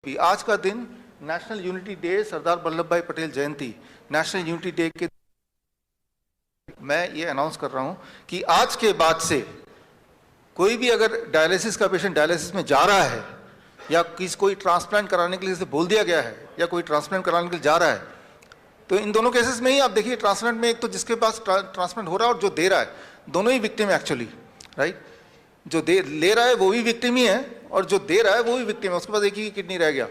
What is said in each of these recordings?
आज का दिन national unity day, Sardar Vallabh भाई पटेल जयंती, नेशनल यूनिटी डे के मैं ये अनाउंस कर रहा हूं कि आज के बाद से कोई भी अगर डायलिसिस का पेशेंट डायलिसिस में जा रहा है या कोई ट्रांसप्लांट कराने के लिए जैसे बोल दिया गया है या कोई ट्रांसप्लांट कराने के लिए जा रहा है, तो इन दोनों केसेस में ही आप देखिए ट्रांसप्लांट में एक तो जिसके पास ट्रांसप्लांट हो रहा है और जो दे रहा है, दोनों ही विक्टिम है एक्चुअली, राइट। जो ले रहा है वो भी विक्टिम ही है और जो दे रहा है वो भी विक्टिम है, उसके पास एक ही किडनी रह गया।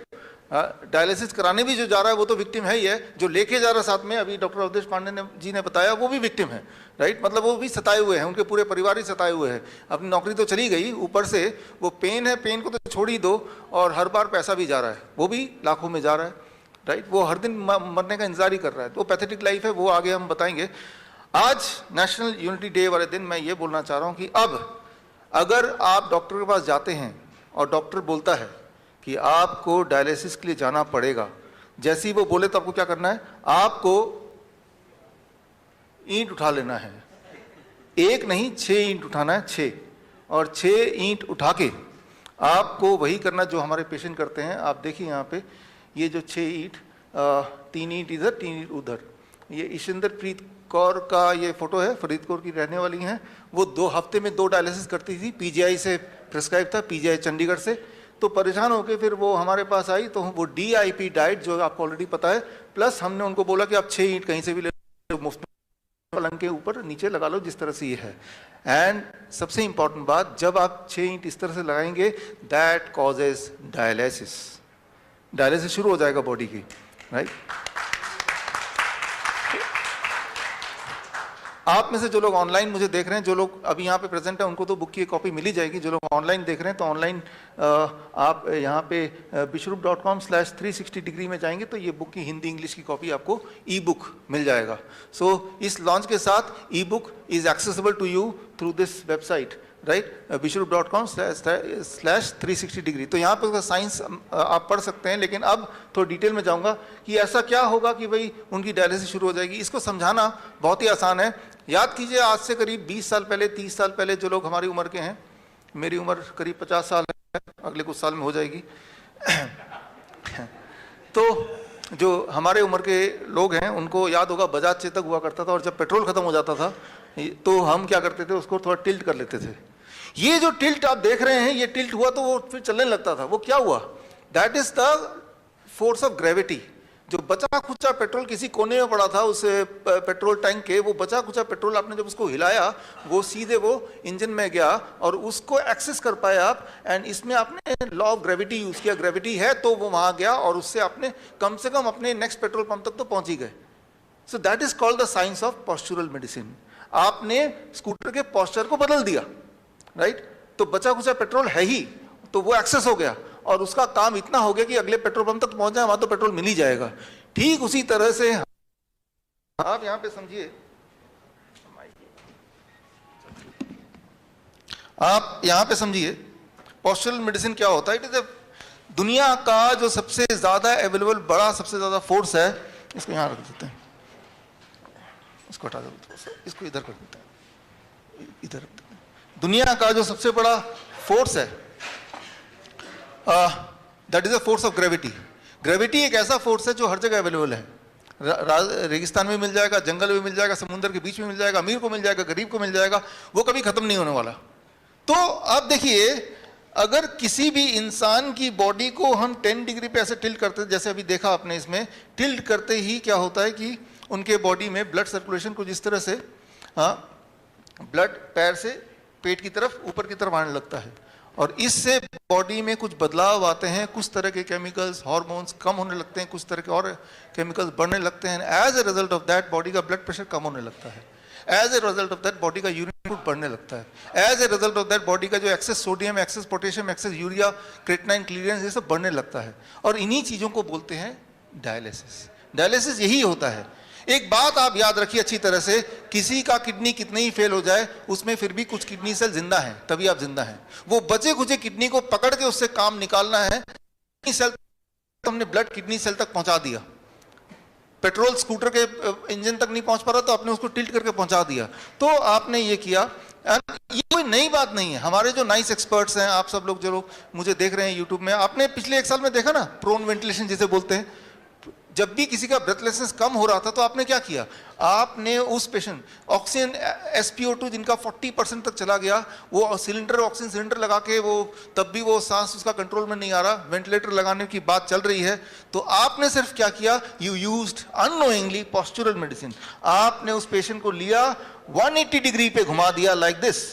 डायलिसिस कराने भी जो जा रहा है वो तो विक्टिम है ही है, जो लेके जा रहा है साथ में, अभी डॉक्टर अवधेश पांडे जी ने बताया, वो भी विक्टिम है, राइट। मतलब वो भी सताए हुए हैं, उनके पूरे परिवार ही सताए हुए हैं। अपनी नौकरी तो चली गई, ऊपर से वो पेन है, पेन को तो छोड़ ही दो, और हर बार पैसा भी जा रहा है, वो भी लाखों में जा रहा है, राइट। वो हर दिन मरने का इंतजार ही कर रहा है। तो पैथेटिक लाइफ है, वो आगे हम बताएंगे। आज नेशनल यूनिटी डे वाले दिन मैं ये बोलना चाह रहा हूँ कि अब अगर आप डॉक्टर के पास जाते हैं और डॉक्टर बोलता है कि आपको डायलिसिस के लिए जाना पड़ेगा, जैसे ही वो बोले तो आपको क्या करना है? आपको ईंट उठा लेना है। एक नहीं, 6 ईंट उठाना है, 6, और 6 ईंट उठा के आपको वही करना जो हमारे पेशेंट करते हैं। आप देखिए यहाँ पे ये जो 6 ईंट, 3 ईंट इधर, 3 ईंट उधर, ये ईशिंदर प्रीत कौर का ये फोटो है, फरीदकोट की रहने वाली हैं। वो 2 हफ्ते में 2 डायलिसिस करती थी, पीजीआई से प्रिस्क्राइब था, पीजीआई चंडीगढ़ से। तो परेशान होकर फिर वो हमारे पास आई, तो वो DIP डाइट जो आपको ऑलरेडी पता है, प्लस हमने उनको बोला कि आप 6 ईंट कहीं से भी ले लो, मुफ्त में पलंग के ऊपर नीचे लगा लो, जिस तरह से ये है। एंड सबसे इंपॉर्टेंट बात, जब आप 6 ईंट इस तरह से लगाएंगे, दैट कॉजेज डायलिसिस, डायलिसिस शुरू हो जाएगा बॉडी की, राइट। आप में से जो लोग ऑनलाइन मुझे देख रहे हैं, जो लोग अभी यहाँ पे प्रेजेंट हैं, उनको तो बुक की कॉपी मिल ही जाएगी। जो लोग ऑनलाइन देख रहे हैं, तो ऑनलाइन आप यहाँ पे bishrup.com/360 डिग्री में जाएंगे तो ये बुक की हिंदी इंग्लिश की कॉपी आपको ई बुक मिल जाएगा। सो इस लॉन्च के साथ e book is accessible to you through this website, right, bishrup.com/360 degree. तो यहाँ पर साइंस आप पढ़ सकते हैं, लेकिन अब थोड़ा डिटेल में जाऊँगा कि ऐसा क्या होगा कि भाई उनकी डायलिसिस शुरू हो जाएगी। इसको समझाना बहुत ही आसान है। याद कीजिए, आज से करीब 20 साल पहले, 30 साल पहले, जो लोग हमारी उम्र के हैं, मेरी उम्र करीब 50 साल है, अगले कुछ साल में हो जाएगी तो जो हमारे उम्र के लोग हैं उनको याद होगा बजाज चेतक हुआ करता था, और जब पेट्रोल खत्म हो जाता था तो हम क्या करते थे, उसको थोड़ा टिल्ट कर लेते थे। ये जो टिल्ट आप देख रहे हैं, ये टिल्ट हुआ तो वो फिर चलने लगता था। वो क्या हुआ? That is the force of gravity. जो बचा खुचा पेट्रोल किसी कोने में पड़ा था उस पेट्रोल टैंक के, वो बचा खुचा पेट्रोल आपने जब उसको हिलाया, वो सीधे वो इंजन में गया और उसको एक्सेस कर पाए आप। एंड इसमें आपने लॉ ऑफ ग्रेविटी यूज किया, ग्रेविटी है तो वो वहां गया और उससे आपने कम से कम अपने नेक्स्ट पेट्रोल पंप तक तो पहुंच ही गए। So that is called the science of postural medicine. आपने स्कूटर के पॉस्चर को बदल दिया, राइट। तो बचा खुचा पेट्रोल है ही, तो वो एक्सेस हो गया और उसका काम इतना हो गया कि अगले पेट्रोल पंप तक पहुंच जाए, वहां तो पेट्रोल मिल ही जाएगा। ठीक उसी तरह से आप यहां पे समझिए, आप यहां पे समझिए पॉस्चरल मेडिसिन क्या होता है। इट इज दुनिया का जो सबसे ज्यादा अवेलेबल बड़ा, सबसे ज्यादा फोर्स है। इसको यहां रख देते हैं, इसको हटा देते हैं, इसको इधर कर देते हैं, इधर रख देते हैं। दुनिया का जो सबसे बड़ा फोर्स है, that is the force of gravity. Gravity एक ऐसा फोर्स है जो हर जगह अवेलेबल है। रेगिस्तान में मिल जाएगा, जंगल में मिल जाएगा, समुद्र के बीच में मिल जाएगा, अमीर को मिल जाएगा, गरीब को मिल जाएगा, वो कभी खत्म नहीं होने वाला। तो आप देखिए, अगर किसी भी इंसान की बॉडी को हम 10 डिग्री पे ऐसे टिल्ट करते, जैसे अभी देखा आपने, इसमें टिल्ट करते ही क्या होता है कि उनके बॉडी में ब्लड सर्कुलेशन कुछ इस तरह से, ब्लड पैर से पेट की तरफ, ऊपर की तरफ आने लगता है, और इससे बॉडी में कुछ बदलाव आते हैं। कुछ तरह के केमिकल्स, हार्मोन्स कम होने लगते हैं, कुछ तरह के और केमिकल्स बढ़ने लगते हैं। As a result of that body का ब्लड प्रेशर कम होने लगता है। As a result of that body का यूरिन आउटपुट बढ़ने लगता है। As a result of that body का जो excess sodium, excess potassium, excess urea, creatinine clearance, ये सब बढ़ने लगता है। और इन्हीं चीज़ों को बोलते हैं डायलिसिस। डायलिसिस यही होता है। एक बात आप याद रखिए अच्छी तरह से, किसी का किडनी कितने ही फेल हो जाए, उसमें फिर भी कुछ किडनी सेल जिंदा हैं, तभी आप जिंदा हैं। वो बचे खुचे किडनी को पकड़ के उससे काम निकालना है। किडनी सेल, हमने ब्लड किडनी सेल तक पहुंचा दिया, पेट्रोल स्कूटर के इंजन तक नहीं पहुंच पा रहा तो आपने उसको टिल्ट करके पहुंचा दिया। तो आपने ये किया। ये कोई नई बात नहीं है। हमारे जो नाइस एक्सपर्ट्स हैं, आप सब लोग जो लोग मुझे देख रहे हैं यूट्यूब में, आपने पिछले 1 साल में देखा ना, प्रोन वेंटिलेशन जिसे बोलते हैं, जब भी किसी का ब्रेथलेसनेस कम हो रहा था तो आपने क्या किया, आपने उस पेशेंट ऑक्सीजन SpO2 जिनका 40% तक चला गया, वो सिलेंडर ऑक्सीजन सिलेंडर लगा के वो तब भी वो सांस उसका कंट्रोल में नहीं आ रहा, वेंटिलेटर लगाने की बात चल रही है, तो आपने सिर्फ क्या किया, you used unknowingly postural medicine. आपने उस पेशेंट को लिया 180 डिग्री पे घुमा दिया, लाइक दिस,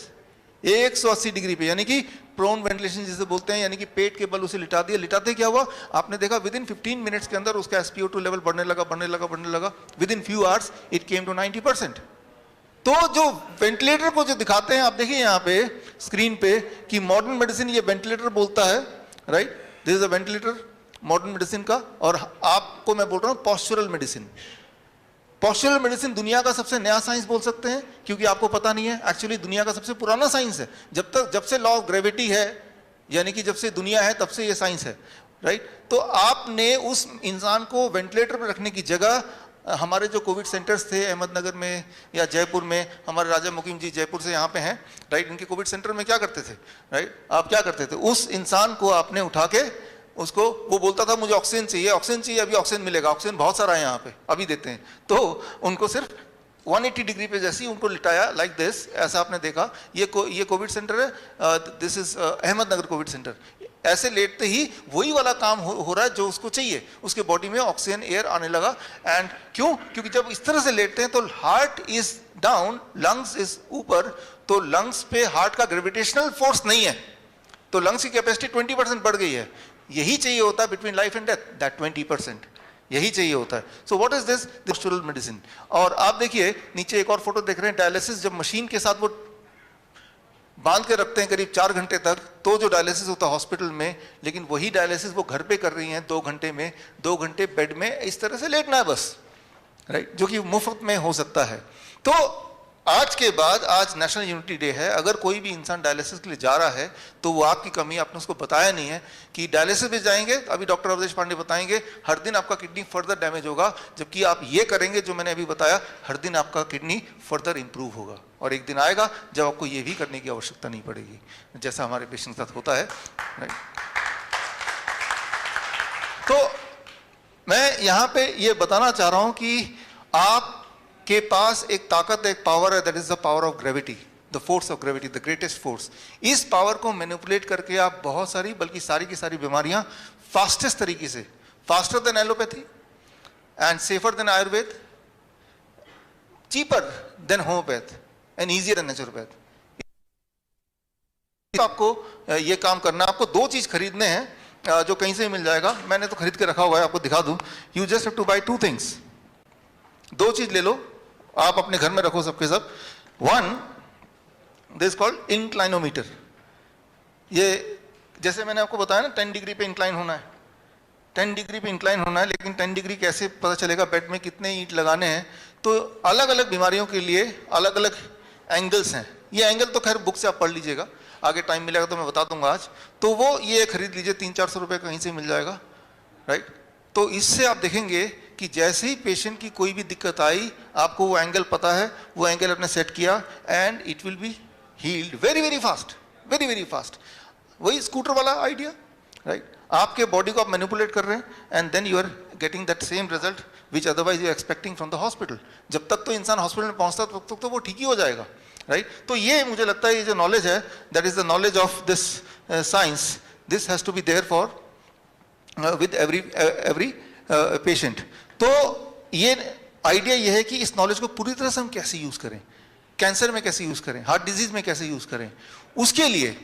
180 डिग्री पे, यानी कि प्रोन वेंटिलेशन जिसे बोलते हैं, यानी कि पेट के बल उसे लिटा दिया। लिटाते क्या हुआ, आपने देखा विद इन 15 मिनट्स के अंदर उसका SpO2 लेवल बढ़ने लगा, within few hours it came to 90%। तो जो वेंटिलेटर को जो दिखाते हैं, आप देखिए यहाँ पे स्क्रीन पे कि मॉडर्न मेडिसिन ये वेंटिलेटर बोलता है, right, this is a ventilator modern medicine का, और आपको मैं बोल रहा हूँ पॉस्चरल मेडिसिन। पॉस्चरल मेडिसिन दुनिया का सबसे नया साइंस बोल सकते हैं, क्योंकि आपको पता नहीं है, एक्चुअली दुनिया का सबसे पुराना साइंस है। जब से लॉ ऑफ ग्रेविटी है, यानी कि जब से दुनिया है तब से ये साइंस है, राइट। तो आपने उस इंसान को वेंटिलेटर पर रखने की जगह, हमारे जो कोविड सेंटर्स थे अहमदनगर में या जयपुर में, हमारे राजा मुकीम जी जयपुर से यहाँ पे हैं, राइट, इनके कोविड सेंटर में क्या करते थे, राइट, आप क्या करते थे, उस इंसान को आपने उठा के उसको, वो बोलता था मुझे ऑक्सीजन चाहिए, अभी ऑक्सीजन मिलेगा, ऑक्सीजन बहुत सारा है यहाँ पे, अभी देते हैं, तो उनको सिर्फ 180 डिग्री पे जैसे ही उनको लिटाया, लाइक दिस, ऐसा आपने देखा। ये कोविड सेंटर है, this is Ahmednagar Covid centre. ऐसे लेटते ही वही वाला काम हो रहा है जो उसको चाहिए, उसके बॉडी में ऑक्सीजन एयर आने लगा। एंड क्योंकि जब इस तरह से लेटते हैं तो heart is down, lungs is ऊपर, तो लंग्स पे हार्ट का ग्रेविटेशनल फोर्स नहीं है, तो लंग्स की कैपेसिटी 20% बढ़ गई है। यही चाहिए होता है between life and death, that 20%, यही चाहिए होता है। So what is this, postural medicine. और आप देखिए नीचे एक और फोटो देख रहे हैं, डायलिसिस जब मशीन के साथ वो बांध के रखते हैं करीब 4 घंटे तक, तो जो डायलिसिस होता है हॉस्पिटल में, लेकिन वही डायलिसिस वो घर पे कर रही हैं 2 घंटे में, 2 घंटे बेड में इस तरह से लेटना है बस, राइट, जो कि मुफ्त में हो सकता है। तो आज के बाद, आज नेशनल यूनिटी डे है, अगर कोई भी इंसान डायलिसिस के लिए जा रहा है तो वो आपकी कमी, आपने उसको बताया नहीं है कि डायलिसिस भी जाएंगे, अभी डॉक्टर अवधेश पांडे बताएंगे, हर दिन आपका किडनी फर्दर डैमेज होगा, जबकि आप ये करेंगे जो मैंने अभी बताया, हर दिन आपका किडनी फर्दर इंप्रूव होगा, और एक दिन आएगा जब आपको ये भी करने की आवश्यकता नहीं पड़ेगी, जैसा हमारे पेशेंट के साथ होता है, राइट। तो मैं यहाँ पे ये बताना चाह रहा हूँ कि आप के पास एक ताकत, एक पावर है, that is the power of gravity, the force of gravity, the greatest force. इस पावर को मैनिपुलेट करके आप बहुत सारी, बल्कि सारी की सारी बीमारियां फास्टेस्ट तरीके से, faster than allopathy and safer than Ayurveda, cheaper than homeopath and easier than naturopath, आपको ये काम करना। आपको 2 चीज खरीदने हैं जो कहीं से मिल जाएगा, मैंने तो खरीद के रखा हुआ है, आपको दिखा दूं। You just have to buy 2 things, 2 चीज ले लो, आप अपने घर में रखो सबके सब। 1, दिस कॉल्ड इंक्लाइनोमीटर। ये जैसे मैंने आपको बताया ना 10 डिग्री पे इंक्लाइन होना है, 10 डिग्री पे इंक्लाइन होना है, लेकिन 10 डिग्री कैसे पता चलेगा, बेड में कितने ईंट लगाने हैं। तो अलग अलग बीमारियों के लिए अलग अलग एंगल्स हैं। ये एंगल तो खैर बुक से आप पढ़ लीजिएगा, आगे टाइम मिलेगा तो मैं बता दूंगा आज। तो वो ये खरीद लीजिए, 300-400 रुपये कहीं से मिल जाएगा, राइट। तो इससे आप देखेंगे कि जैसे ही पेशेंट की कोई भी दिक्कत आई, आपको वो एंगल पता है, वो एंगल आपने सेट किया and it will be healed very very fast, very very fast. वही स्कूटर वाला आइडिया, राइट। आपके बॉडी को आप मैनिपुलेट कर रहे हैं and then you are getting that same result which otherwise you expecting from the hospital. जब तक तो इंसान हॉस्पिटल में पहुंचता तब तक तो वो ठीक ही हो जाएगा, राइट। तो ये मुझे लगता है ये जो नॉलेज है, that is the knowledge of this science, this has to be there for with every patient. तो ये आइडिया ये है कि इस नॉलेज को पूरी तरह से हम कैसे यूज करें, कैंसर में कैसे यूज करें, हार्ट डिजीज में कैसे यूज करें। उसके लिए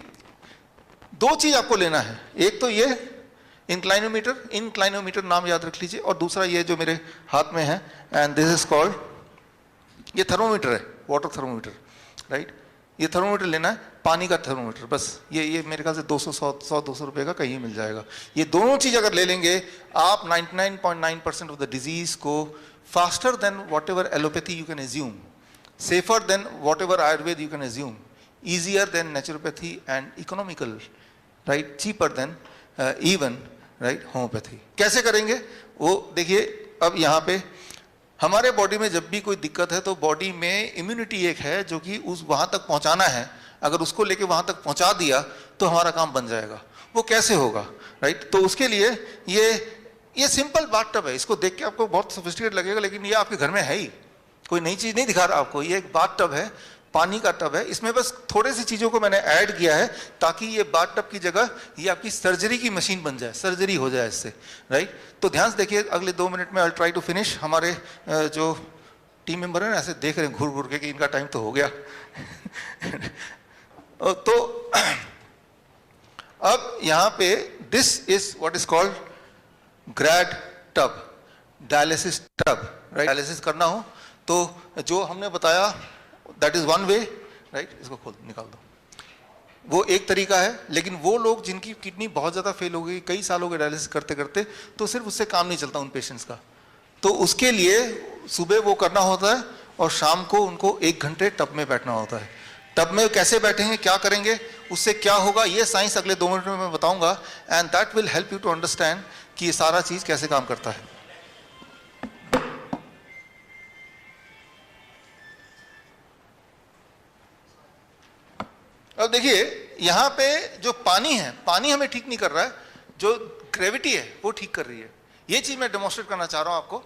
2 चीज आपको लेना है, एक तो ये इंक्लाइनोमीटर नाम याद रख लीजिए, और दूसरा ये जो मेरे हाथ में है, एंड दिस इज कॉल्ड, ये थर्मोमीटर है, वाटर थर्मोमीटर, राइट। ये थर्मोमीटर लेना है, पानी का थर्मोमीटर, बस ये मेरे ख्याल से 200 रुपए का कहीं मिल जाएगा। ये दोनों चीज अगर ले लेंगे आप 99.9% ऑफ द डिजीज को faster than what ever allopathy you can assume, safer than what ever Ayurveda you can assume, easier than naturopathy and economical, right, cheaper than even, right, homeopathy। कैसे करेंगे वो देखिए। अब यहाँ पे हमारे बॉडी में जब भी कोई दिक्कत है तो बॉडी में इम्यूनिटी एक है जो कि उस वहां तक पहुंचाना है, अगर उसको लेके वहां तक पहुंचा दिया तो हमारा काम बन जाएगा। वो कैसे होगा, राइट? तो उसके लिए ये सिंपल बाथटब है, इसको देख के आपको बहुत सोफिस्टिकेट लगेगा, लेकिन ये आपके घर में है ही, कोई नई चीज नहीं दिखा रहा आपको। ये एक बाथटब है, पानी का टब है, इसमें बस थोड़ी सी चीजों को मैंने ऐड किया है ताकि ये बाथटब की जगह ये आपकी सर्जरी की मशीन बन जाए, सर्जरी हो जाए इससे, राइट? तो ध्यान से देखिए, अगले 2 मिनट में आई ट्राई टू फिनिश। हमारे जो टीम मेंबर है ना ऐसे देख रहे हैं घूर घूर के कि इनका टाइम तो हो गया। तो अब यहाँ पे this is what is called grad tub, dialysis tub, right? Dialysis करना हो तो जो हमने बताया that is one way, right? इसको खोल निकाल दो, वो एक तरीका है। लेकिन वो लोग जिनकी किडनी बहुत ज़्यादा फेल हो गई, कई साल हो गए डायलिसिस करते करते, तो सिर्फ उससे काम नहीं चलता उन पेशेंट्स का, तो उसके लिए सुबह वो करना होता है और शाम को उनको 1 घंटे टब में बैठना होता है। टब में कैसे बैठेंगे, क्या करेंगे, उससे क्या होगा, ये साइंस अगले 2 मिनट में मैं बताऊंगा, and that will help you to understand कि ये सारा चीज़ कैसे काम करता है। अब देखिए यहाँ पे जो पानी है, पानी हमें ठीक नहीं कर रहा है, जो ग्रेविटी है वो ठीक कर रही है। ये चीज मैं डेमोन्स्ट्रेट करना चाह रहा हूं आपको।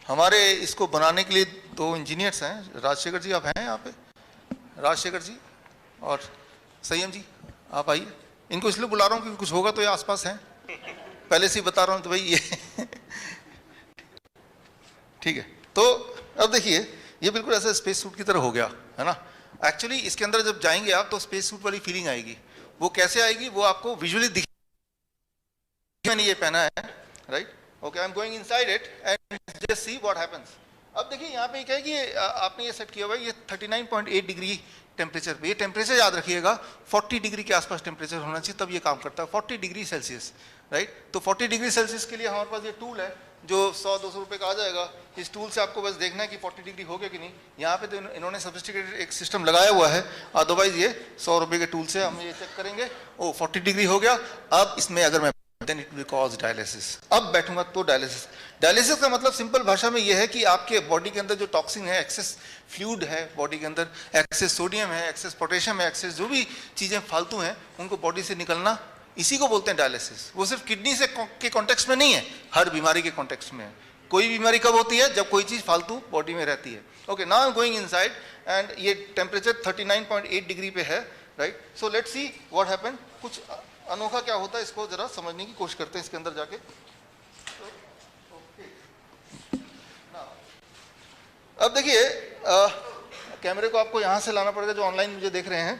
हमारे इसको बनाने के लिए 2 इंजीनियर्स हैं, राजशेखर जी आप हैं यहाँ पे, राजशेखर जी और संयम जी, आप आइए। इनको इसलिए बुला रहा हूँ क्योंकि कुछ होगा तो ये आसपास हैं, पहले से ही बता रहा हूँ तो भाई ये ठीक है। तो अब देखिए ये बिल्कुल ऐसा स्पेस सूट की तरह हो गया है ना। एक्चुअली इसके अंदर जब जाएंगे आप तो स्पेस सूट वाली फीलिंग आएगी। वो कैसे आएगी वो आपको विजुअली दिख, मैंने ये पहना है, right? Okay, I am going inside it and just see what happens. अब देखिए यहाँ पे क्या है कि आपने ये सेट किया हुआ है, ये 39.8 डिग्री टेम्परेचर पे। ये टेम्परेचर याद रखिएगा 40 डिग्री के आसपास टेम्परेचर होना चाहिए तब ये काम करता है, 40 डिग्री सेल्सियस, राइट? तो 40 डिग्री सेल्सियस के लिए हमारे पास ये टूल है जो 100-200 रुपये का आ जाएगा। इस टूल से आपको बस देखना है कि 40 डिग्री हो गया कि नहीं। यहाँ पे तो इन्होंने सोफिस्टिकेटेड एक सिस्टम लगाया हुआ है, अदरवाइज ये 100 रुपये के टूल से हम ये चेक करेंगे, ओ 40 डिग्री हो गया। अब इसमें अगर मैं then it will cause dialysis, अब बैठूंगा तो डायलिसिस। डायलिसिस का मतलब सिंपल भाषा में यह है कि आपके बॉडी के अंदर जो टॉक्सिन है, एक्सेस फ्लूइड है बॉडी के अंदर, एक्सेस सोडियम है, एक्सेस पोटेशियम है, एक्सेस जो भी चीजें फालतू हैं उनको बॉडी से निकलना, इसी को बोलते हैं डायलिसिस। वो सिर्फ किडनी से के कॉन्टेक्स्ट में नहीं है, हर बीमारी के कॉन्टेक्स्ट में है। कोई बीमारी कब होती है, जब कोई चीज फालतू बॉडी में रहती है। Okay, now I am going inside and ये टेम्परेचर 39.8 डिग्री पे है, right? So let's see what happen. कुछ अनोखा क्या होता है इसको जरा समझने की कोशिश करते हैं इसके अंदर जाके। अब देखिए कैमरे को आपको यहां से लाना पड़ेगा जो ऑनलाइन मुझे देख रहे हैं।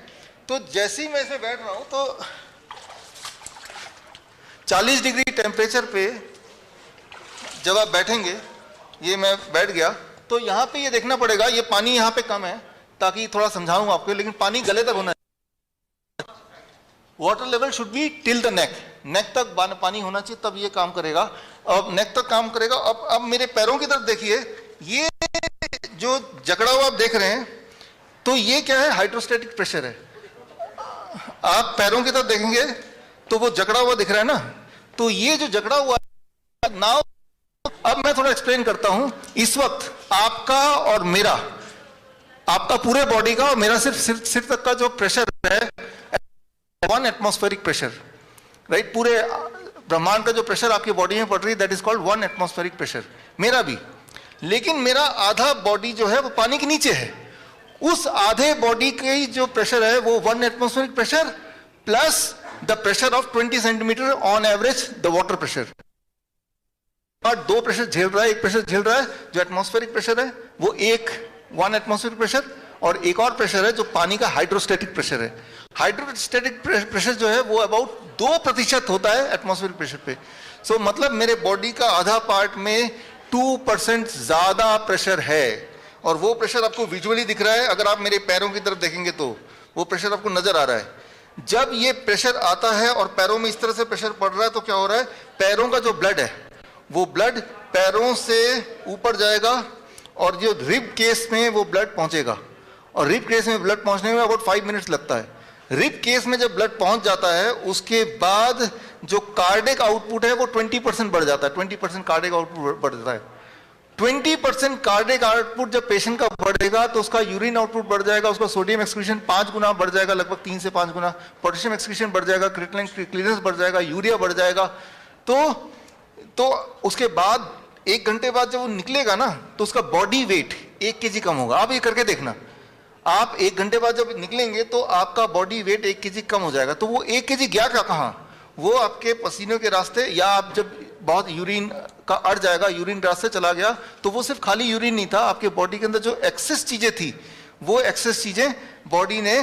तो जैसे ही मैं इसमें बैठ रहा हूं तो 40 डिग्री टेम्परेचर पे जब आप बैठेंगे, ये मैं बैठ गया तो यहाँ पे ये देखना पड़ेगा, ये पानी यहाँ पे कम है ताकि थोड़ा समझाऊंगा आपको, लेकिन पानी गले तक होना, water level should be till the neck, neck तक पानी होना चाहिए तब ये काम करेगा। अब नेक तक काम करेगा। अब मेरे पैरों की तरफ देखिए, ये जो जकड़ा हुआ आप देख रहे हैं तो ये क्या है, हाइड्रोस्टेटिक प्रेशर है। आप पैरों की तरफ देखेंगे तो वो जकड़ा हुआ दिख रहा है ना, तो ये जो जकड़ा हुआ है नाउ, अब मैं थोड़ा एक्सप्लेन करता हूं। इस वक्त आपका और मेरा, आपका पूरे बॉडी का और मेरा सिर्फ सिर तक का जो प्रेशर है 1 एटमॉस्फेरिक प्रेशर, राइट? पूरे ब्रह्मांड का जो प्रेशर आपकी बॉडी में पड़ रही है that is called 1 atmospheric pressure, मेरा भी। लेकिन मेरा आधा बॉडी जो है वो पानी के नीचे है, उस आधे बॉडी की जो प्रेशर है वो 1 atmospheric pressure plus the pressure of 20 centimetre on average the water pressure. और 2 प्रेशर झेल रहा है, एक प्रेशर झेल रहा है जो एटमॉस्फेरिक प्रेशर है वो 1 एटमॉस्फेरिक प्रेशर, और एक और प्रेशर है जो पानी का हाइड्रोस्टेटिक प्रेशर है। हाइड्रोस्टेटिक प्रेशर जो है वो अबाउट 2% होता है एटमॉस्फेरिक प्रेशर पे। सो मतलब मेरे बॉडी का आधा पार्ट में 2% ज्यादा प्रेशर है, और वो प्रेशर आपको विजुअली दिख रहा है। अगर आप मेरे पैरों की तरफ देखेंगे तो वो प्रेशर आपको नजर आ रहा है। जब ये प्रेशर आता है और पैरों में इस तरह से प्रेशर पड़ रहा है तो क्या हो रहा है, पैरों का जो ब्लड है वो ब्लड पैरों से ऊपर जाएगा और जो रिब केस में वो ब्लड पहुंचेगा, और रिब केस में ब्लड पहुंचने में अबाउट 5 मिनट्स लगता है। रिब केस में जब ब्लड पहुंच जाता है उसके बाद जो कार्डिक आउटपुट है वो 20% बढ़ जाता है, 20% कार्डिक आउटपुट बढ़ जाता है। 20% कार्डिक आउटपुट जब पेशेंट का बढ़ेगा तो उसका यूरिन आउटपुट बढ़ जाएगा, उसका सोडियम एक्सक्रीशन 5 गुना बढ़ जाएगा, लगभग 3 से 5 गुना, पोटेशियम एक्सक्रीशन बढ़ जाएगा, क्रिएटिनिन क्लियरेंस बढ़ जाएगा, यूरिया बढ़ जाएगा। तो उसके बाद 1 घंटे बाद जब वो निकलेगा ना तो उसका बॉडी वेट 1 kg कम होगा। आप ये करके देखना, आप 1 घंटे बाद जब निकलेंगे तो आपका बॉडी वेट 1 kg कम हो जाएगा। तो वो 1 kg गया कहाँ, वो आपके पसीनों के रास्ते, या आप जब बहुत यूरिन का अड़ जाएगा, यूरिन रास्ते चला गया तो वो सिर्फ खाली यूरिन नहीं था, आपके बॉडी के अंदर जो एक्सेस चीजें थी वो एक्सेस चीजें बॉडी ने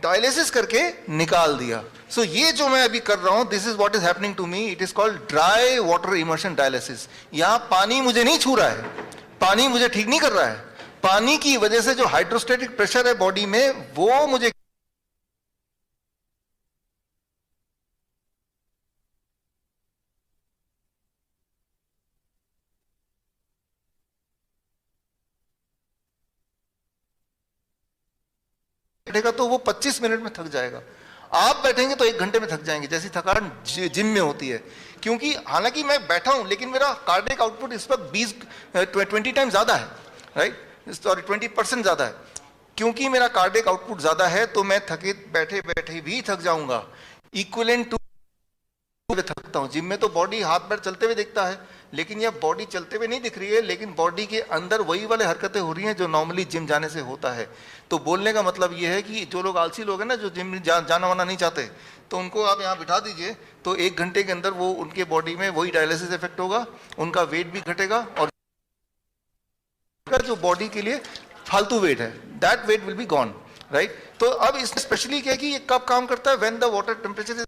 डायलिसिस करके निकाल दिया। सो ये जो मैं अभी कर रहा हूं, this is what is happening to me, it is called dry water immersion dialysis. यहां पानी मुझे नहीं छू रहा है, पानी मुझे ठीक नहीं कर रहा है, पानी की वजह से जो हाइड्रोस्टेटिक प्रेशर है बॉडी में वो मुझे बैठेगा तो वो 25 मिनट में थक जाएगा, आप बैठेंगे तो 1 घंटे में थक जाएंगे, जैसी थकान जिम में होती है। क्योंकि हालांकि मैं बैठा हूं लेकिन मेरा कार्डियक आउटपुट इस वक्त 20 टाइम ज्यादा है, राइट, सॉरी 20% ज्यादा है। क्योंकि मेरा कार्डियक आउटपुट ज्यादा है तो मैं थके बैठे बैठे भी थक जाऊंगा, इक्विवेलेंट टू थकता हूं। जिम में तो बॉडी हाथ पैर चलते हुए दिखता है, लेकिन यह बॉडी चलते हुए नहीं दिख रही है, लेकिन बॉडी के अंदर वही वाले हरकतें हो रही हैं जो नॉर्मली जिम जाने से होता है। तो बोलने का मतलब यह है कि जो लोग आलसी लोग हैं ना, जो जिम जाना वाना नहीं चाहते, तो उनको आप यहाँ बिठा दीजिए तो 1 घंटे के अंदर वो उनके बॉडी में वही डायलिसिस इफेक्ट होगा, उनका वेट भी घटेगा, और जो बॉडी के लिए फालतू वेट है that weight will be gone, right. तो अब इसमें स्पेशली क्या है कि ये कब काम करता है, व्हेन द वाटर टेम्परेचर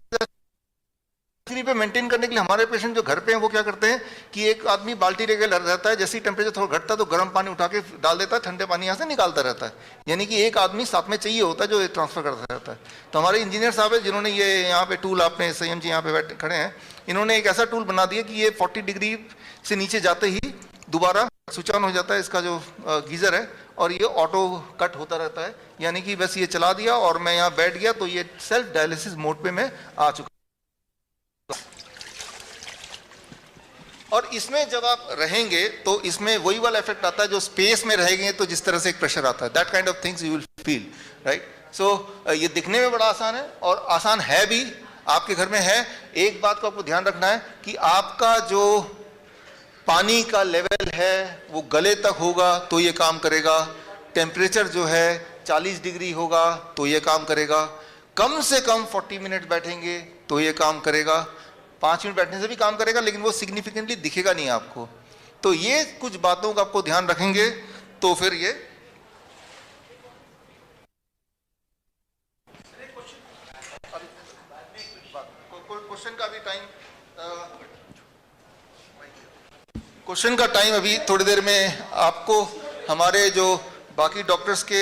पे मेंटेन करने के लिए हमारे पेशेंट जो घर पे हैं वो क्या करते हैं कि एक आदमी बाल्टी लेके रहता है, जैसे ही टेम्परेचर थोड़ा घटता है तो गर्म पानी उठा के डाल देता है, ठंडे पानी यहाँ से निकालता रहता है, यानी कि एक आदमी साथ में चाहिए होता है जो ट्रांसफर करता रहता है। तो हमारे इंजीनियर साहब है जिन्होंने ये यहाँ पे टूल, आपने संयम जी यहाँ पे बैठे खड़े हैं, इन्होंने एक ऐसा टूल बना दिया कि ये 40 डिग्री से नीचे जाते ही दोबारा स्विच ऑन हो जाता है इसका जो गीजर है, और ये ऑटो कट होता रहता है, यानी कि बस ये चला दिया और मैं यहाँ बैठ गया तो ये सेल्फ डायलिसिस मोड पे मैं आ चुका। और इसमें जब आप रहेंगे तो इसमें वही वाला इफेक्ट आता है जो स्पेस में रहेंगे तो जिस तरह से एक प्रेशर आता है, that kind of things you will feel, right. So ये दिखने में बड़ा आसान है और आसान है भी, आपके घर में है। एक बात को आपको ध्यान रखना है कि आपका जो पानी का लेवल है वो गले तक होगा तो ये काम करेगा, टेम्परेचर जो है 40 डिग्री होगा तो ये काम करेगा, कम से कम 40 मिनट बैठेंगे तो ये काम करेगा, 5 मिनट बैठने से भी काम करेगा, लेकिन वो सिग्निफिकेंटली दिखेगा नहीं आपको। तो ये कुछ बातों का आपको ध्यान रखेंगे तो फिर ये क्वेश्चन का भी टाइम, क्वेश्चन का टाइम अभी थोड़ी देर में आपको हमारे जो बाकी डॉक्टर्स के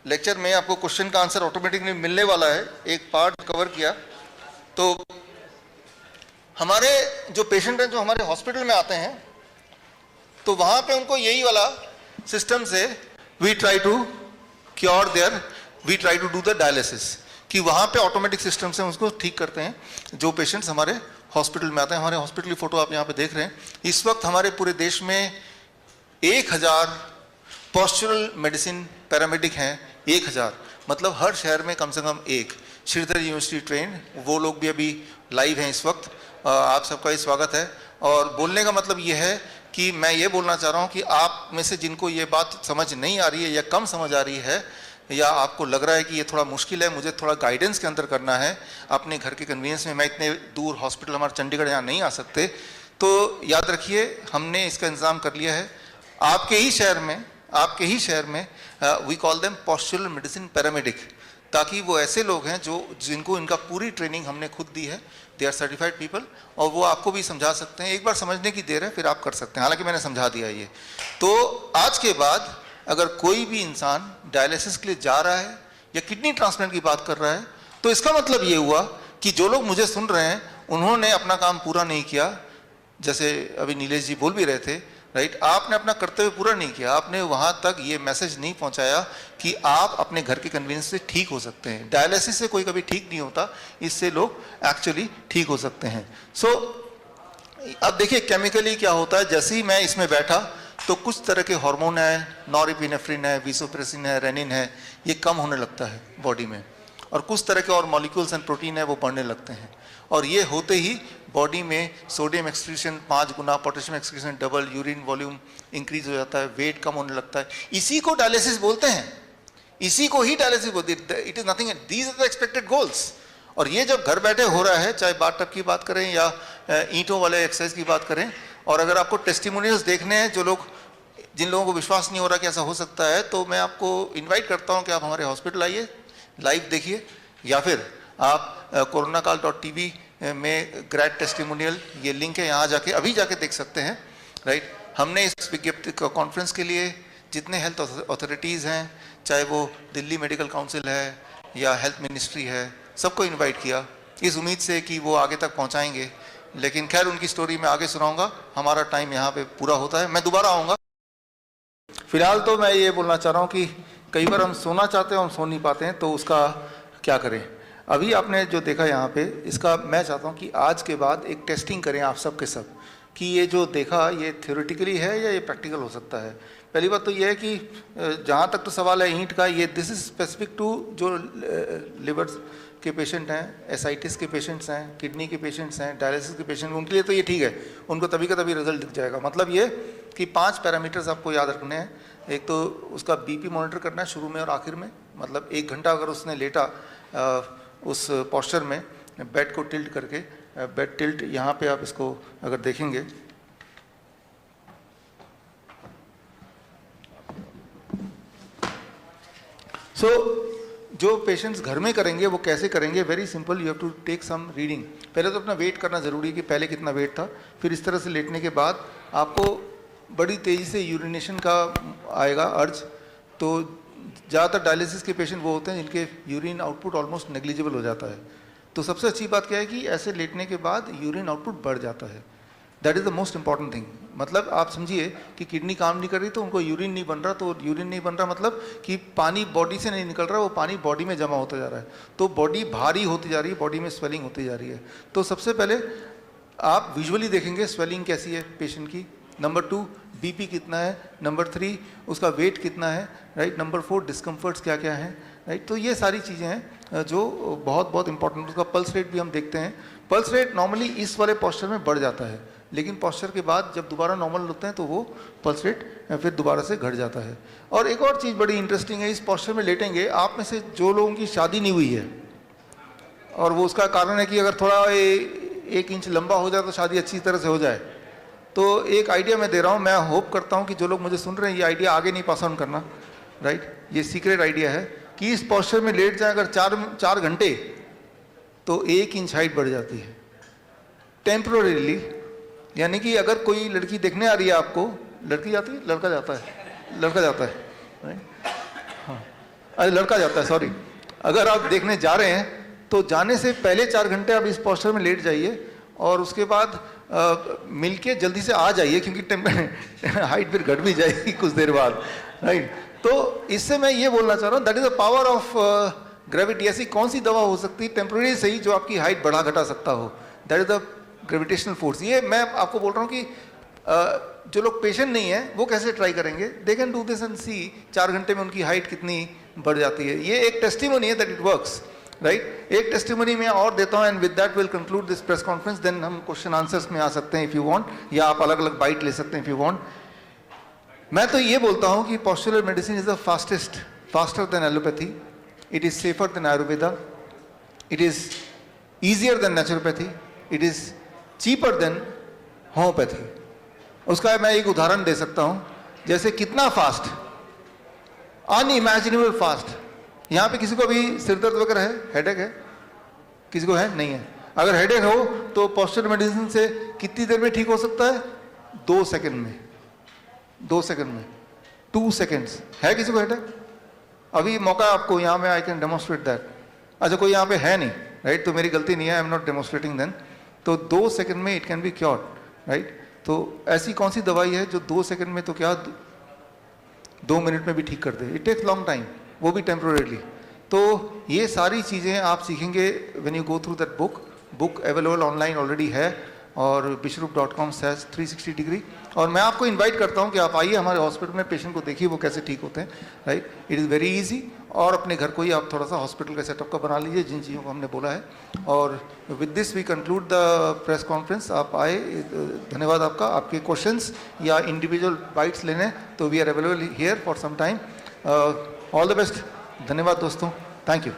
लेक्चर में आपको क्वेश्चन का आंसर ऑटोमेटिकली मिलने वाला है। एक पार्ट कवर किया तो हमारे जो पेशेंट हैं जो हमारे हॉस्पिटल में आते हैं तो वहाँ पे उनको यही वाला सिस्टम से we try to cure there, we try to do the dialysis, कि वहाँ पे ऑटोमेटिक सिस्टम से उसको ठीक करते हैं जो पेशेंट्स हमारे हॉस्पिटल में आते हैं। हमारे हॉस्पिटल की फ़ोटो आप यहाँ पे देख रहे हैं। इस वक्त हमारे पूरे देश में 1000 पॉस्चरल मेडिसिन पैरामेडिक हैं, 1000, मतलब हर शहर में कम से कम एक। श्रीधर यूनिवर्सिटी ट्रेन, वो लोग भी अभी लाइव हैं इस वक्त। आप सबका ही स्वागत है। और बोलने का मतलब ये है कि मैं ये बोलना चाह रहा हूँ कि आप में से जिनको ये बात समझ नहीं आ रही है या कम समझ आ रही है, या आपको लग रहा है कि ये थोड़ा मुश्किल है, मुझे थोड़ा गाइडेंस के अंदर करना है अपने घर के कन्वीनियंस में, मैं इतने दूर हॉस्पिटल हमारे चंडीगढ़ यहाँ नहीं आ सकते, तो याद रखिए हमने इसका इंतज़ाम कर लिया है आपके ही शहर में। We call them postural medicine paramedic, ताकि वो ऐसे लोग हैं जिनको इनका पूरी ट्रेनिंग हमने खुद दी है, दे आर सर्टिफाइड पीपल, और वो आपको भी समझा सकते हैं। एक बार समझने की देर है, फिर आप कर सकते हैं, हालांकि मैंने समझा दिया ये। तो आज के बाद अगर कोई भी इंसान डायलिसिस के लिए जा रहा है या किडनी ट्रांसप्लांट की बात कर रहा है, तो इसका मतलब ये हुआ कि जो लोग मुझे सुन रहे हैं उन्होंने अपना काम पूरा नहीं किया। जैसे अभी नीलेश जी बोल भी रहे थे, राइट, आपने अपना कर्तव्य पूरा नहीं किया, आपने वहां तक ये मैसेज नहीं पहुंचाया कि आप अपने घर के कन्वीनियंस से ठीक हो सकते हैं। डायलिसिस से कोई कभी ठीक नहीं होता, इससे लोग एक्चुअली ठीक हो सकते हैं। सो अब देखिए केमिकली क्या होता है, जैसे ही मैं इसमें बैठा तो कुछ तरह के हार्मोन है, नॉरएपिनेफ्रिन है, वीसोप्रेसिन है, रेनिन है, ये कम होने लगता है बॉडी में, और कुछ तरह के और मॉलिक्यूल्स एंड प्रोटीन है वो बढ़ने लगते हैं, और ये होते ही बॉडी में सोडियम एक्सक्रीशन 5 गुना, potassium excretion double, urine volume increase हो जाता है, वेट कम होने लगता है। इसी को डायलिसिस बोलते हैं, इसी को ही डायलिसिस बोलते हैं। It is nothing, these are the expected goals. और ये जब घर बैठे हो रहा है, चाहे बाथ टब की बात करें या ईंटों वाले एक्सरसाइज की बात करें, और अगर आपको टेस्टिमोनियल्स देखने हैं जो लोग, जिन लोगों को विश्वास नहीं हो रहा कि ऐसा हो सकता है, तो मैं आपको इनवाइट करता हूं कि आप हमारे हॉस्पिटल आइए, लाइव देखिए, या फिर आप coronakaal.tv में ग्रैड टेस्टिमोनियल, ये लिंक है, यहाँ जाके अभी जाके देख सकते हैं, राइट। हमने इस विज्ञप्ति कॉन्फ्रेंस के लिए जितने हेल्थ अथॉरिटीज़ हैं, चाहे वो दिल्ली मेडिकल काउंसिल है या हेल्थ मिनिस्ट्री है, सबको इनवाइट किया इस उम्मीद से कि वो आगे तक पहुँचाएंगे। लेकिन खैर उनकी स्टोरी मैं आगे सुनाऊंगा, हमारा टाइम यहाँ पे पूरा होता है, मैं दोबारा आऊँगा। फिलहाल तो मैं ये बोलना चाह रहा हूँ कि कई बार हम सोना चाहते हैं, हम सो नहीं पाते हैं, तो उसका क्या करें। अभी आपने जो देखा यहाँ पे, इसका मैं चाहता हूँ कि आज के बाद एक टेस्टिंग करें आप सब के सब, कि ये जो देखा ये थ्योरेटिकली है या ये प्रैक्टिकल हो सकता है। पहली बात तो ये है कि जहाँ तक तो सवाल है ईंट का, ये दिस इज स्पेसिफिक टू जो लिवर के पेशेंट हैं, एसाइटिस के पेशेंट्स हैं, किडनी के पेशेंट्स हैं, डायलिसिस के पेशेंट, उनके लिए तो ये ठीक है, उनको तभी का तभी रिजल्ट दिख जाएगा। मतलब ये कि 5 पैरामीटर्स आपको याद रखने हैं। एक तो उसका बीपी मॉनिटर करना है शुरू में और आखिर में, मतलब 1 घंटा अगर उसने लेटा उस पोस्चर में, बेड को टिल्ट करके, बेड टिल्ट यहाँ पे आप इसको अगर देखेंगे, जो पेशेंट्स घर में करेंगे वो कैसे करेंगे, very simple, you have to take some reading. पहले तो अपना वेट करना ज़रूरी है कि पहले कितना वेट था, फिर इस तरह से लेटने के बाद आपको बड़ी तेज़ी से यूरिनेशन का आएगा अर्ज। तो ज़्यादातर डायलिसिस के पेशेंट वो होते हैं जिनके यूरिन आउटपुट ऑलमोस्ट नेग्लिजिबल हो जाता है। तो सबसे अच्छी बात क्या है कि ऐसे लेटने के बाद यूरिन आउटपुट बढ़ जाता है, that is the most important thing. मतलब आप समझिए कि किडनी काम नहीं कर रही तो उनको यूरिन नहीं बन रहा, तो यूरिन नहीं बन रहा मतलब कि पानी बॉडी से नहीं निकल रहा, वो पानी बॉडी में जमा होता जा रहा है, तो बॉडी भारी होती जा रही है, बॉडी में स्वेलिंग होती जा रही है। तो सबसे पहले आप विजुअली देखेंगे स्वेलिंग कैसी है पेशेंट की, नंबर 2 बीपी कितना है, नंबर 3 उसका वेट कितना है, राइट, नंबर 4 डिस्कम्फर्ट्स क्या क्या हैं, राइट। तो ये सारी चीज़ें हैं जो बहुत बहुत इंपॉर्टेंट। उसका पल्स रेट भी हम देखते हैं, पल्स रेट नॉर्मली इस वाले पोस्चर में बढ़ जाता है, लेकिन पोस्चर के बाद जब दोबारा नॉर्मल होते हैं तो वो पल्स रेट फिर दोबारा से घट जाता है। और एक और चीज़ बड़ी इंटरेस्टिंग है, इस पोस्चर में लेटेंगे आप में से जो लोगों की शादी नहीं हुई है, और वो उसका कारण है कि अगर थोड़ा 1 इंच लंबा हो जाए तो शादी अच्छी तरह से हो जाए। तो एक आइडिया मैं दे रहा हूँ, मैं होप करता हूँ कि जो लोग मुझे सुन रहे हैं ये आइडिया आगे नहीं पास ऑन करना, राइट। ये सीक्रेट आइडिया है कि इस पोस्चर में लेट जाए अगर 4 घंटे तो 1 इंच हाइट बढ़ जाती है टेम्पररीली। यानी कि अगर कोई लड़की देखने आ रही है आपको, लड़की जाती है, लड़का जाता है, लड़का जाता है, राइट, हाँ, अरे लड़का जाता है, सॉरी। अगर आप देखने जा रहे हैं तो जाने से पहले 4 घंटे आप इस पोस्चर में लेट जाइए, और उसके बाद मिलके जल्दी से आ जाइए, क्योंकि हाइट फिर घट भी जाएगी कुछ देर बाद, राइट। तो इससे मैं ये बोलना चाह रहा हूँ, that is the power of gravity. ऐसी कौन सी दवा हो सकती है टेम्पररी सही जो आपकी हाइट बढ़ा घटा सकता हो, that is the gravitational force. ये मैं आपको बोल रहा हूँ कि जो लोग पेशेंट नहीं है वो कैसे ट्राई करेंगे, they can do this and see 4 घंटे में उनकी हाइट कितनी बढ़ जाती है। ये एक टेस्टिमोनी है दैट इट वर्क्स, राइट। एक टेस्टिमोनी मैं और देता हूँ, and with that will conclude this press conference, then हम क्वेश्चन आंसर्स में आ सकते हैं इफ यू वांट, या आप अलग अलग बाइट ले सकते हैं इफ यू वांट। मैं तो ये बोलता हूँ कि postural medicine is the faster than allopathy, it is safer than Ayurveda, it is easier than naturopathy, it is cheaper than homeopathy. उसका मैं एक उदाहरण दे सकता हूं, जैसे कितना फास्ट, अनइमेजिनेबल फास्ट। यहां पे किसी को भी सिर दर्द वगैरह है, हेडेक है, किसी को है, नहीं है? अगर हेडेक हो तो पॉस्चर मेडिसिन से कितनी देर में ठीक हो सकता है? 2 सेकंड में, 2 सेकंड में, 2 सेकेंड्स है किसी को हेडेक? अभी मौका आपको यहाँ में, आई कैन डेमोन्स्ट्रेट दैट। अच्छा कोई यहाँ पे है नहीं, राइट? तो मेरी गलती नहीं है, I am not demonstrating then. तो 2 सेकंड में it can be cured, right? तो ऐसी कौन सी दवाई है जो 2 सेकंड में तो क्या 2 मिनट में भी ठीक कर दे? इट टेक्स लॉन्ग टाइम, वो भी टेम्पोरेली। तो ये सारी चीज़ें आप सीखेंगे when you go through that book available online already है, और bishrup.com/360 डिग्री। और मैं आपको इनवाइट करता हूं कि आप आइए हमारे हॉस्पिटल में, पेशेंट को देखिए वो कैसे ठीक होते हैं, right? It is very easy. और अपने घर को ही आप थोड़ा सा हॉस्पिटल का सेटअप का बना लीजिए, जिन चीज़ों को हमने बोला है। और with this we conclude the press conference. आप आए, धन्यवाद आपका। आपके क्वेश्चंस या इंडिविजुअल बाइट्स लेने तो we are available here for some time. All the best. धन्यवाद दोस्तों, थैंक यू।